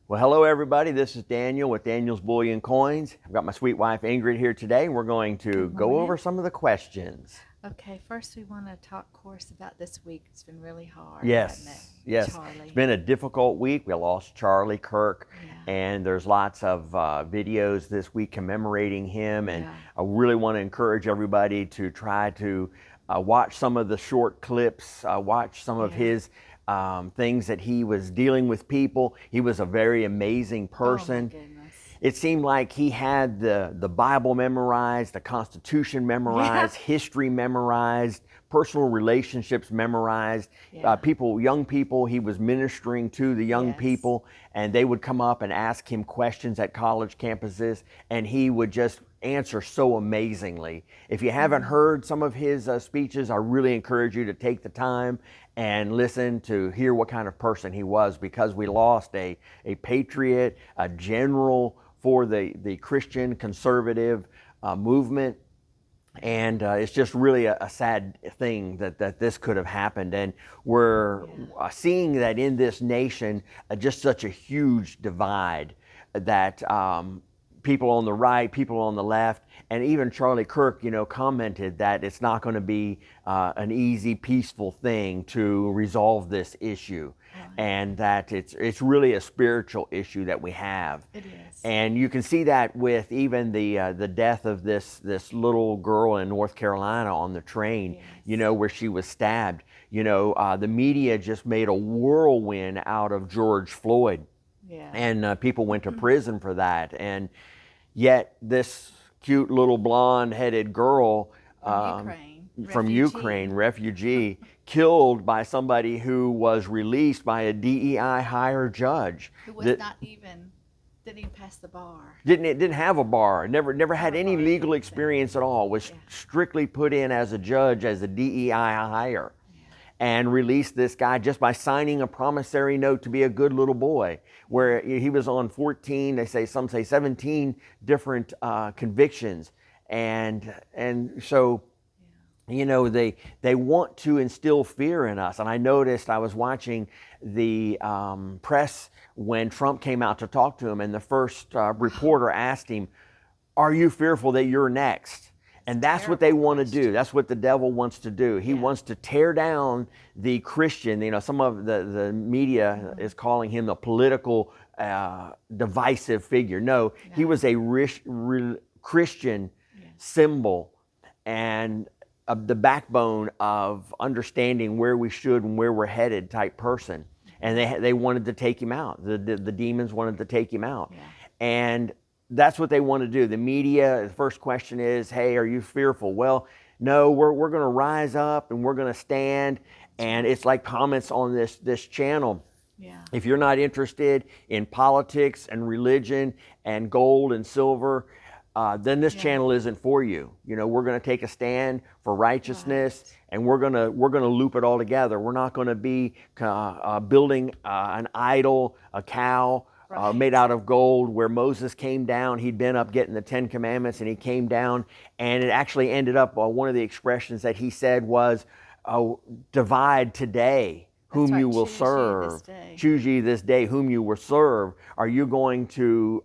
Well, hello everybody. This is Daniel with Daniel's Bullion Coins. I've got my sweet wife Ingrid here today, and we're going to Good go morning. over some of the questions. Okay, first we want to talk, of course, about this week. It's been really hard, hasn't it? Yes. Charlie. It's been a difficult week. We lost Charlie Kirk, Yeah. and there's lots of videos this week commemorating him. And Yeah. I really want to encourage everybody to try to watch some of the short clips, watch some of Yeah. his things that he was dealing with people. He was a very amazing Oh my person. goodness. It seemed like he had the Bible memorized, the Constitution memorized, history memorized, personal relationships memorized. Yeah. Young people, he was ministering to the young Yes. people, and they would come up and ask him questions at college campuses, and he would just answer so amazingly. If you haven't heard some of his speeches, I really encourage you to take the time and listen to hear what kind of person he was, because we lost a patriot, a general for the Christian conservative movement. And it's just really a sad thing that this could have happened. And we're seeing that in this nation, just such a huge divide that people on the right, people on the left, and even Charlie Kirk, commented that it's not going to be an easy, peaceful thing to resolve this issue. And that it's really a spiritual issue that we have. It is. And you can see that with even the death of this little girl in North Carolina on the train, Yes. where she was stabbed. The media just made a whirlwind out of George Floyd, Yeah. and people went to prison for that. And yet this cute little blonde-headed girl From Ukraine. refugee, killed by somebody who was released by a DEI higher judge. Who was that not even, didn't even pass the bar. didn't have a bar, never had any bar, legal anything. experience at all, was Yeah. strictly put in as a judge, as a DEI hire, and released this guy just by signing a promissory note to be a good little boy, where he was on 14, some say 17 different convictions. And so they want to instill fear in us. And I noticed, I was watching the press when Trump came out to talk to him, and the first reporter asked him, "Are you fearful that you're next?" And that's what they want to do. That's what the devil wants to do. He wants to tear down the Christian. Some of the media is calling him the political divisive figure. No, he was a Christian symbol, and the backbone of understanding where we should and where we're headed type person. And they wanted to take him out. The demons wanted to take him out. Yeah. And that's what they want to do. The media, the first question is, hey, are you fearful? Well, no, we're going to rise up and we're going to stand. And it's like comments on this channel. Yeah. If you're not interested in politics and religion and gold and silver, then this channel isn't for you. We're going to take a stand for righteousness, and we're going to loop it all together. We're not going to be building an idol, a cow made out of gold. Where Moses came down, he'd been up getting the 10 Commandments, and he came down, and it actually ended up, one of the expressions that he said was, divide today whom you will serve. Choose ye this day whom you will serve. Are you going to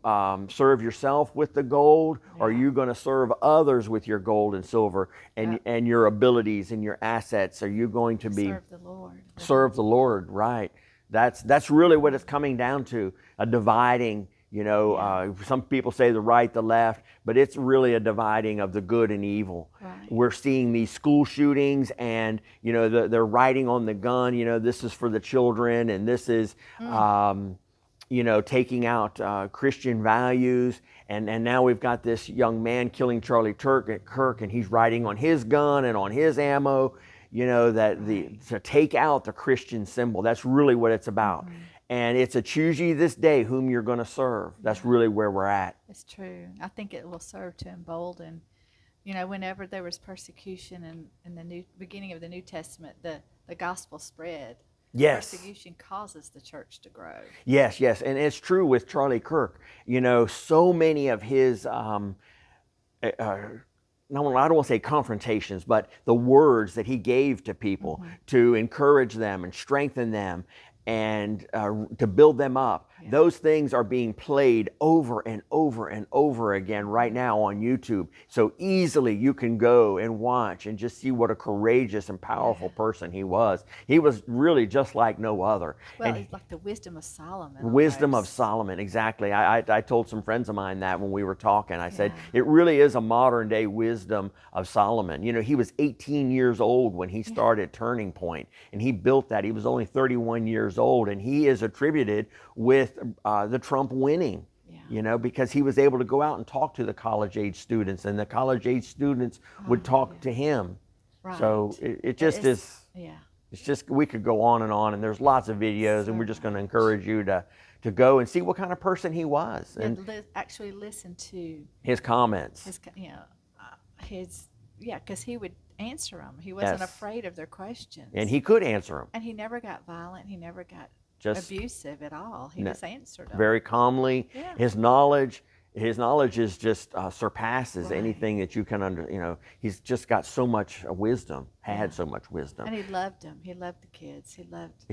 serve yourself with the gold, or are you going to serve others with your gold and silver and your abilities and your assets? Are you going to be serve the Lord? Serve the Lord, right? That's really what it's coming down to, a dividing. Some people say the right, the left, but it's really a dividing of the good and evil. Right. We're seeing these school shootings, and they're writing on the gun, this is for the children, and this is taking out Christian values. And now we've got this young man killing Charlie Kirk, and he's writing on his gun and on his ammo, to take out the Christian symbol. That's really what it's about. And it's a choose ye this day whom you're going to serve. That's really where we're at. It's true. I think it will serve to embolden. Whenever there was persecution in the beginning of the New Testament, the gospel spread. Yes. Persecution causes the church to grow. Yes. And it's true with Charlie Kirk. So many of his I don't want to say confrontations, but the words that he gave to people to encourage them and strengthen them and to build them up. Yeah. Those things are being played over and over and over again right now on YouTube. So easily you can go and watch and just see what a courageous and powerful person he was. He was really just like no other. Well, And it's like the wisdom of Solomon. wisdom of almost. Solomon, exactly. I told some friends of mine that when we were talking. I said, Yeah. it really is a modern day wisdom of Solomon. You know, he was 18 years old when he started Turning Point, and he built that. He was only 31 years old, and he is attributed with the Trump winning. Yeah. You know, because he was able to go out and talk to the college age students, and the college age students would talk to him. Right. So it just is. Yeah. It's just, we could go on, and there's lots of videos, and we're just going to encourage you to go and see what kind of person he was, and actually listen to his comments. Because he would answer them. He wasn't Yes. afraid of their questions. And he could answer them. And he never got violent. He never got Just abusive at all. He just answered them. very calmly. Yeah. His knowledge is just surpasses Right. anything that you can he's just got so much wisdom, had so much wisdom. And he loved them. He loved the kids. He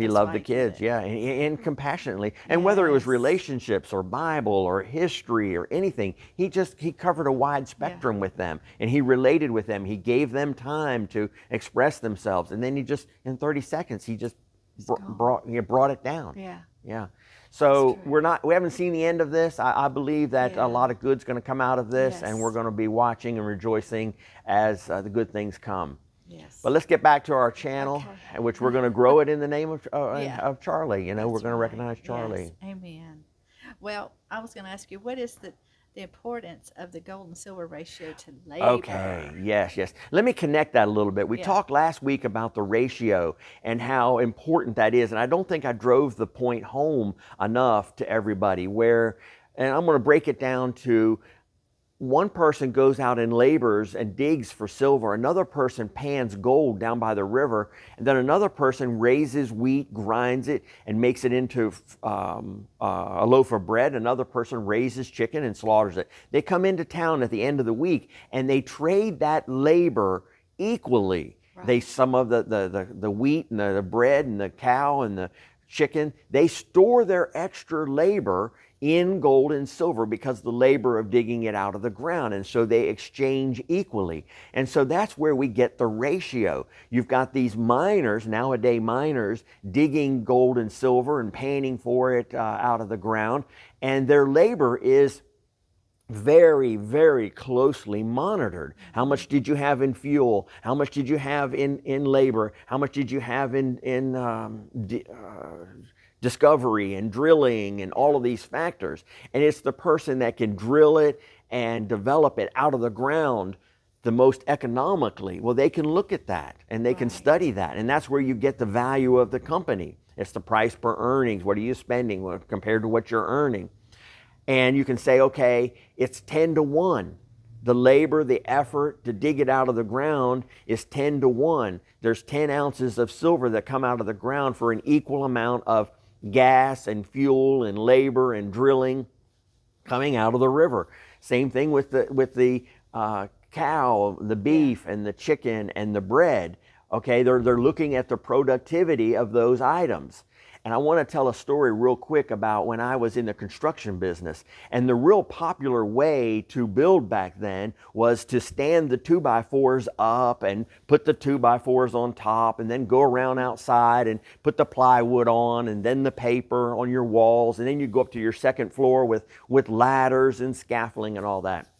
loved The kids, yeah, and compassionately. And whether it was relationships or Bible or history or anything, he covered a wide spectrum with them, and he related with them. He gave them time to express themselves, and then in 30 seconds, he just brought it down. Yeah. Yeah. So we haven't seen the end of this. I believe that a lot of good's going to come out of this, and we're going to be watching and rejoicing as the good things come. Yes. But let's get back to our channel, which we're going to grow it in the name of Charlie. You know, we're going to recognize Charlie. Yes. Amen. Well, I was going to ask you, what is the importance of the gold and silver ratio to labor? Okay, yes. Let me connect that a little bit. We talked last week about the ratio and how important that is, and I don't think I drove the point home enough to everybody and I'm going to break it down to one person goes out and labors and digs for silver. Another person pans gold down by the river. And then another person raises wheat, grinds it, and makes it into a loaf of bread. Another person raises chicken and slaughters it. They come into town at the end of the week, and they trade that labor equally. Right. Some of the wheat and the bread and the cow and the chicken, they store their extra labor in gold and silver because of the labor of digging it out of the ground. And so they exchange equally. And so that's where we get the ratio. You've got these miners, nowadays miners, digging gold and silver and panning for it out of the ground. And their labor is very, very closely monitored. How much did you have in fuel? How much did you have in labor? How much did you have in discovery and drilling and all of these factors? And it's the person that can drill it and develop it out of the ground the most economically. Well, they can look at that and they can study that. And that's where you get the value of the company. It's the price per earnings. What are you spending compared to what you're earning? And you can say, okay, it's 10 to 1. The labor, the effort to dig it out of the ground is 10 to 1. There's 10 ounces of silver that come out of the ground for an equal amount of gas and fuel and labor and drilling coming out of the river. Same thing with the cow, the beef and the chicken and the bread. Okay, they're looking at the productivity of those items. And I want to tell a story real quick about when I was in the construction business. And the real popular way to build back then was to stand the 2x4s up and put the 2x4s on top and then go around outside and put the plywood on and then the paper on your walls. And then you go up to your second floor with ladders and scaffolding and all that.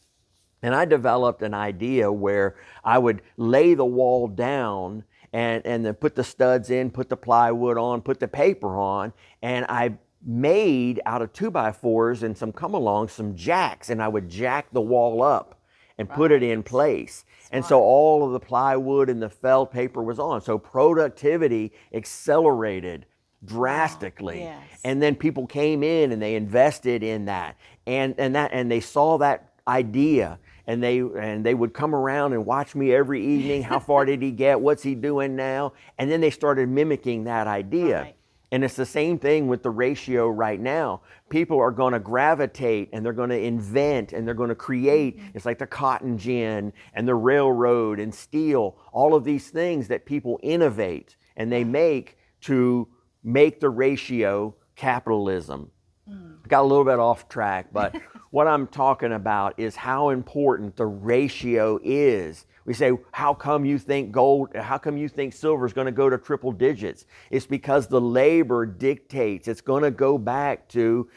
And I developed an idea where I would lay the wall down and then put the studs in, put the plywood on, put the paper on, and I made out of 2x4s and some come-alongs some jacks, and I would jack the wall up and put it in place. And so all of the plywood and the felt paper was on. So productivity accelerated drastically. Yes. And then people came in and they invested in that. And they saw that idea. And they would come around and watch me every evening. How far did he get? What's he doing now? And then they started mimicking that idea. Right. And it's the same thing with the ratio right now. People are going to gravitate and they're going to invent and they're going to create. It's like the cotton gin and the railroad and steel, all of these things that people innovate and they make to make the ratio capitalism. Got a little bit off track, but what I'm talking about is how important the ratio is. We say, how come you think silver is going to go to triple digits? It's because the labor dictates. It's going to go back to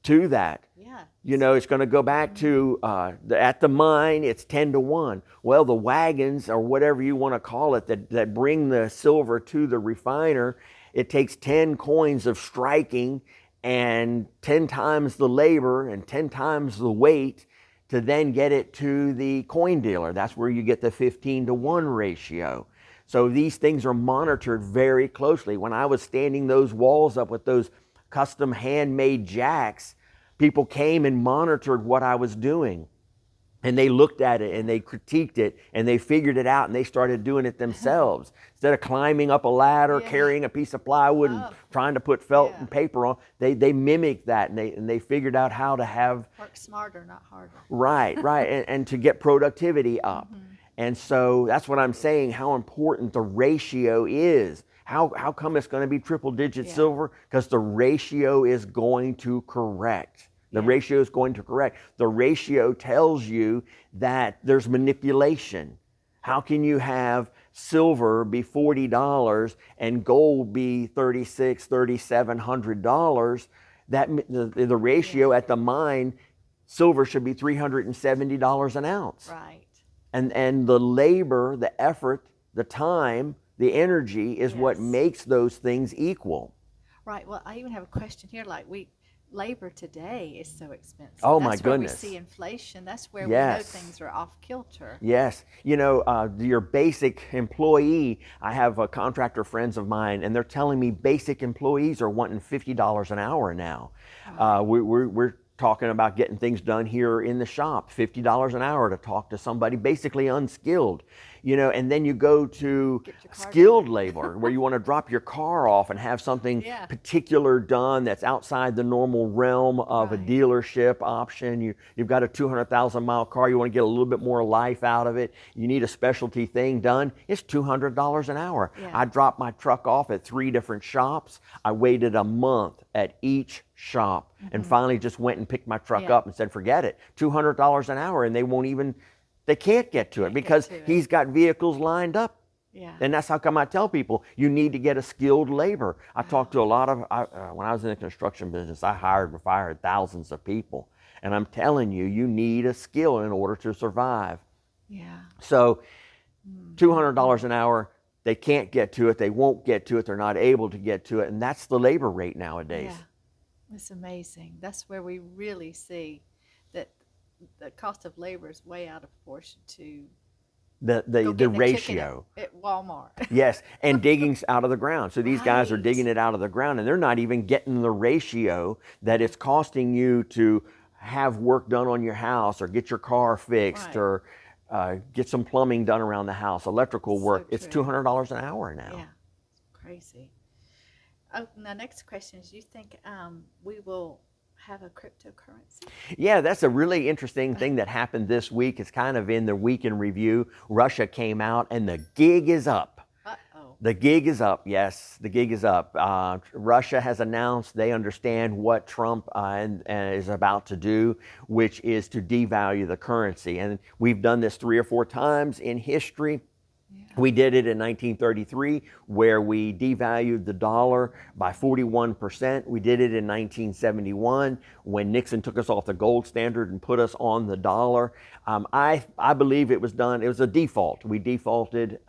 that. Yeah. You know, it's going to go back to, at the mine, it's 10-1. Well, the wagons, or whatever you want to call it, that bring the silver to the refiner, it takes 10 coins of striking and 10 times the labor and 10 times the weight to then get it to the coin dealer. That's where you get the 15-1 ratio. So these things are monitored very closely. When I was standing those walls up with those custom handmade jacks, people came and monitored what I was doing. And they looked at it and they critiqued it and they figured it out and they started doing it themselves. Instead of climbing up a ladder, carrying a piece of plywood and trying to put felt and paper on, they mimicked that and they figured out how to have... Work smarter, not harder. Right, and to get productivity up. And so that's what I'm saying, how important the ratio is. How come it's going to be triple digit silver? Because the ratio is going to correct. The ratio is going to correct. The ratio tells you that there's manipulation. How can you have silver be $40 and gold be $3,600, $3,700? That the ratio at the mine, silver should be $370 an ounce. Right. And the labor, the effort, the time, the energy is what makes those things equal. Right. Well, I even have a question here. Like labor today is so expensive. Oh, my That's where goodness. we see inflation. That's where we know things are off kilter. Yes. You know, your basic employee, I have contractor friends of mine, and they're telling me basic employees are wanting $50 an hour now. We're talking about getting things done here in the shop, $50 an hour to talk to somebody basically unskilled. You know, and then you go to skilled labor where you want to drop your car off and have something particular done that's outside the normal realm of a dealership option. You've got a 200,000 mile car, you want to get a little bit more life out of it. You need a specialty thing done. It's $200 an hour. I dropped my truck off at 3 different shops. I waited a month at each shop and finally just went and picked my truck up and said, forget it, $200 an hour, and they can't get to it because he's got vehicles lined up. Yeah. And that's how come I tell people, you need to get a skilled labor. I talked to a lot of, when I was in the construction business, I hired and fired thousands of people. And I'm telling you, you need a skill in order to survive. Yeah. So $200 an hour, they can't get to it. They won't get to it. They're not able to get to it. And that's the labor rate nowadays. Yeah. It's amazing. That's where we really see that the cost of labor is way out of proportion to the ratio at Walmart. Yes, and digging's out of the ground. So these guys are digging it out of the ground, and they're not even getting the ratio that it's costing you to have work done on your house or get your car fixed or get some plumbing done around the house, electrical work. It's $200 an hour now. Yeah, crazy. Oh, now next question is, do you think we will have a cryptocurrency? Yeah, that's a really interesting thing that happened this week. It's kind of in the week in review. Russia came out and the gig is up. Uh-oh. The gig is up. Yes, the gig is up. Russia has announced they understand what Trump is about to do, which is to devalue the currency. And we've done this 3 or 4 times in history. We did it in 1933, where we devalued the dollar by 41%. We did it in 1971, when Nixon took us off the gold standard and put us on the dollar. I believe it was done, it was a default. We defaulted,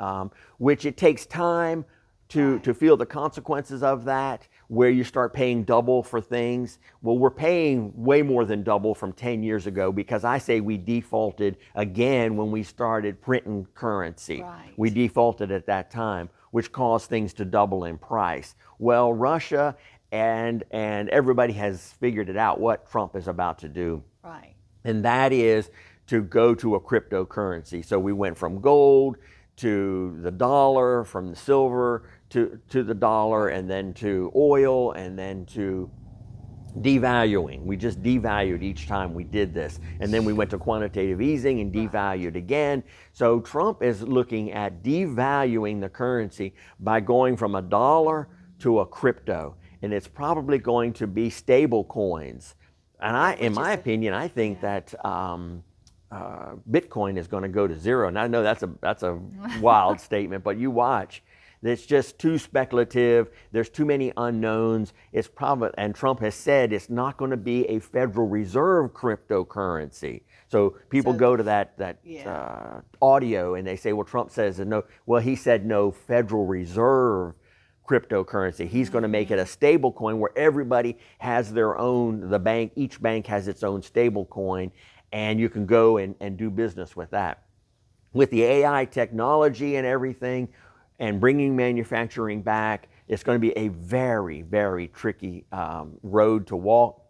which it takes time to feel the consequences of that, where you start paying double for things. Well, we're paying way more than double from 10 years ago, because I say we defaulted again when we started printing currency. Right. We defaulted at that time, which caused things to double in price. Well, Russia and everybody has figured it out what Trump is about to do. Right. And that is to go to a cryptocurrency. So we went from gold to the dollar, from the silver to the dollar, and then to oil, and then to devaluing. We just devalued each time we did this. And then we went to quantitative easing and devalued again. So Trump is looking at devaluing the currency by going from a dollar to a crypto. and it's probably going to be stable coins. And in my opinion, I think that Bitcoin is going to go to zero. And I know that's a wild statement, but you watch. It's just too speculative. There's too many unknowns. It's probably, and Trump has said it's not going to be a Federal Reserve cryptocurrency. So people go to that audio and they say, well, Trump says no. Well, he said no Federal Reserve cryptocurrency. He's going to make it a stable coin where everybody has their own, each bank has its own stable coin, and you can go and do business with that. With the AI technology and everything, and bringing manufacturing back, it's going to be a very, very tricky road to walk.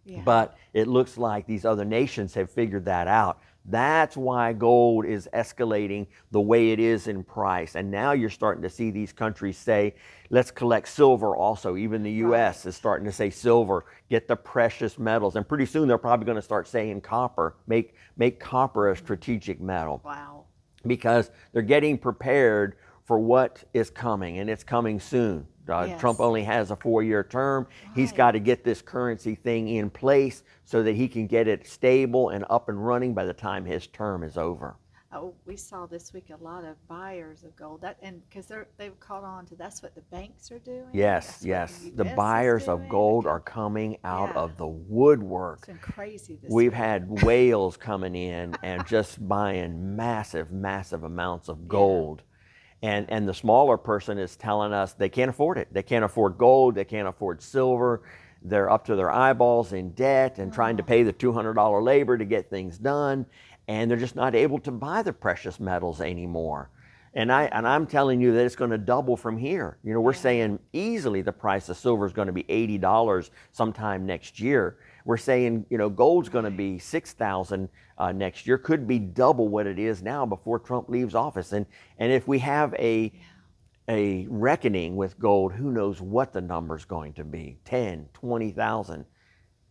Yeah. But it looks like these other nations have figured that out. That's why gold is escalating the way it is in price. And now you're starting to see these countries say, let's collect silver also. Even the U.S. is starting to say silver, get the precious metals. And pretty soon they're probably going to start saying copper, make copper a strategic metal. Wow. Because they're getting prepared for what is coming, and it's coming soon. Yes. Trump only has a 4-year term. Right. He's got to get this currency thing in place so that he can get it stable and up and running by the time his term is over. Oh, we saw this week a lot of buyers of gold, and because they've caught on to that's what the banks are doing. Yes, the buyers of gold are coming out of the woodwork. It's been crazy this We've week. had whales coming in and just buying massive, massive amounts of gold. And the smaller person is telling us they can't afford it. They can't afford gold. They can't afford silver. They're up to their eyeballs in debt and trying to pay the $200 labor to get things done. And they're just not able to buy the precious metals anymore. And I'm telling you that it's going to double from here. You know, we're saying easily the price of silver is going to be $80 sometime next year. We're saying, you know, gold's going to be $6,000 next year, could be double what it is now before Trump leaves office. And if we have a reckoning with gold, who knows what the number's going to be, 10, 20,000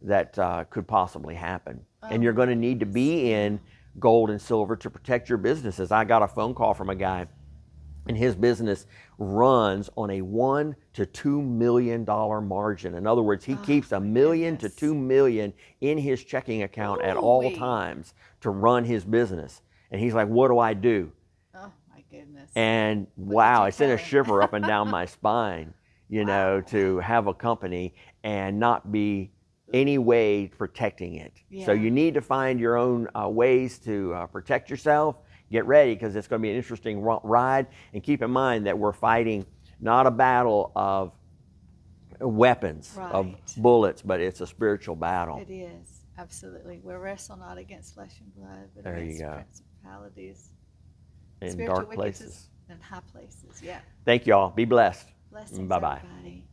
that could possibly happen. And you're going to need to be in gold and silver to protect your businesses. I got a phone call from a guy, and his business runs on a $1 to $2 million margin. In other words, he keeps $1 million to $2 million in his checking account at all times to run his business. And he's like, what do I do? Oh my goodness. And wow, it sent a shiver up and down my spine, you know, to have a company and not be any way protecting it. So you need to find your own ways to protect yourself. Get ready, because it's going to be an interesting ride. And keep in mind that we're fighting not a battle of weapons, of bullets, but it's a spiritual battle. It is, absolutely. We wrestle not against flesh and blood, but against principalities. In dark places. In high places, Thank you all. Be blessed. Blessings, Bye-bye. everybody.